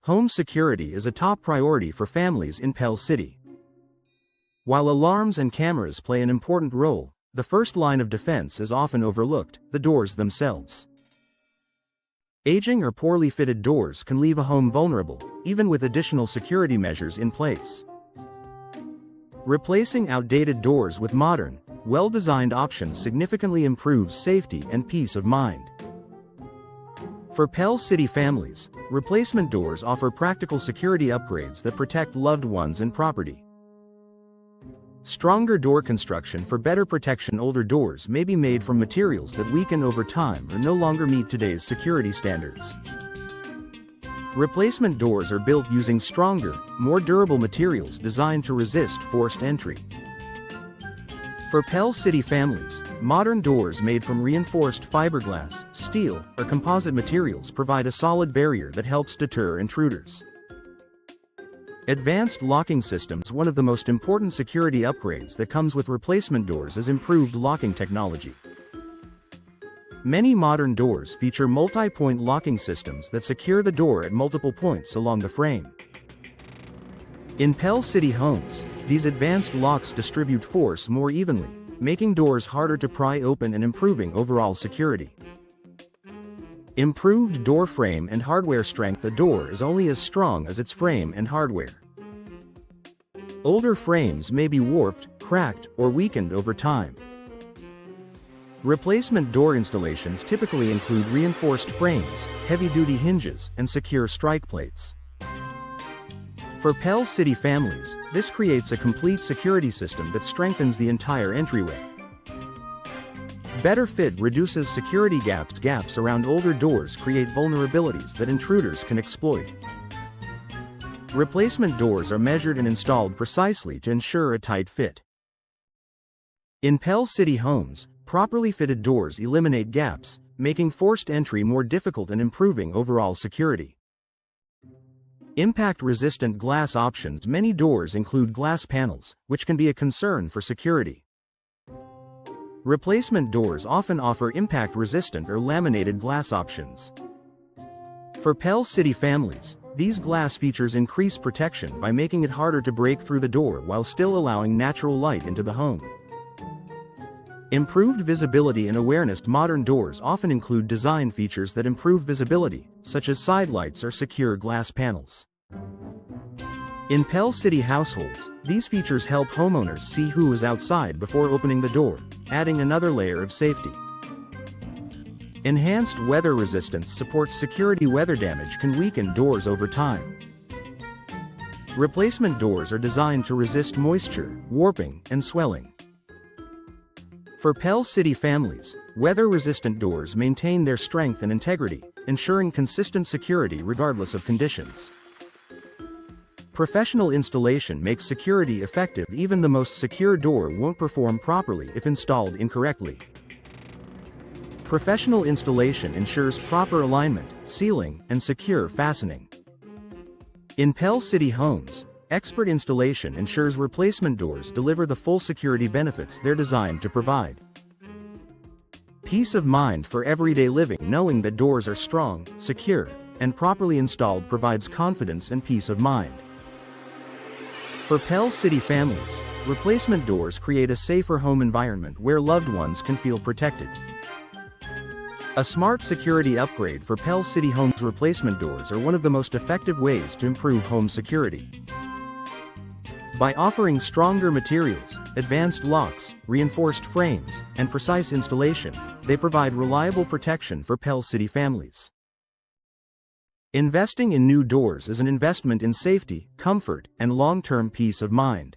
Home security is a top priority for families in Pell City. While alarms and cameras play an important role, the first line of defense is often overlooked: the doors themselves. Aging or poorly fitted doors can leave a home vulnerable, even with additional security measures in place. Replacing outdated doors with modern, well-designed options significantly improves safety and peace of mind. For Pell City families, replacement doors offer practical security upgrades that protect loved ones and property. Stronger door construction for better protection. Older doors may be made from materials that weaken over time or no longer meet today's security standards. Replacement doors are built using stronger, more durable materials designed to resist forced entry. For Pell City families, modern doors made from reinforced fiberglass, steel, or composite materials provide a solid barrier that helps deter intruders. Advanced locking systems. One of the most important security upgrades that comes with replacement doors is improved locking technology. Many modern doors feature multi-point locking systems that secure the door at multiple points along the frame. In Pell City homes, these advanced locks distribute force more evenly, making doors harder to pry open and improving overall security. Improved door frame and hardware strength. A door is only as strong as its frame and hardware. Older frames may be warped, cracked, or weakened over time. Replacement door installations typically include reinforced frames, heavy-duty hinges, and secure strike plates. For Pell City families, this creates a complete security system that strengthens the entire entryway. Better fit reduces security gaps. Gaps around older doors create vulnerabilities that intruders can exploit. Replacement doors are measured and installed precisely to ensure a tight fit. In Pell City homes, properly fitted doors eliminate gaps, making forced entry more difficult and improving overall security. Impact-resistant glass options. Many doors include glass panels, which can be a concern for security. Replacement doors often offer impact-resistant or laminated glass options. For Pell City families, these glass features increase protection by making it harder to break through the door while still allowing natural light into the home. Improved visibility and awareness. Modern doors often include design features that improve visibility, such as side lights or secure glass panels. In Pell City households, these features help homeowners see who is outside before opening the door, adding another layer of safety. Enhanced weather resistance supports security. Weather damage can weaken doors over time. Replacement doors are designed to resist moisture, warping, and swelling. For Pell City families, weather-resistant doors maintain their strength and integrity, ensuring consistent security regardless of conditions. Professional installation makes security effective. Even the most secure door won't perform properly if installed incorrectly. Professional installation ensures proper alignment, sealing, and secure fastening. In Pell City homes, expert installation ensures replacement doors deliver the full security benefits they're designed to provide. Peace of mind for everyday living. Knowing that doors are strong, secure, and properly installed provides confidence and peace of mind. For Pell City families, replacement doors create a safer home environment where loved ones can feel protected. A smart security upgrade for Pell City homes. Replacement doors are one of the most effective ways to improve home security. By offering stronger materials, advanced locks, reinforced frames, and precise installation, they provide reliable protection for Pell City families. Investing in new doors is an investment in safety, comfort, and long-term peace of mind.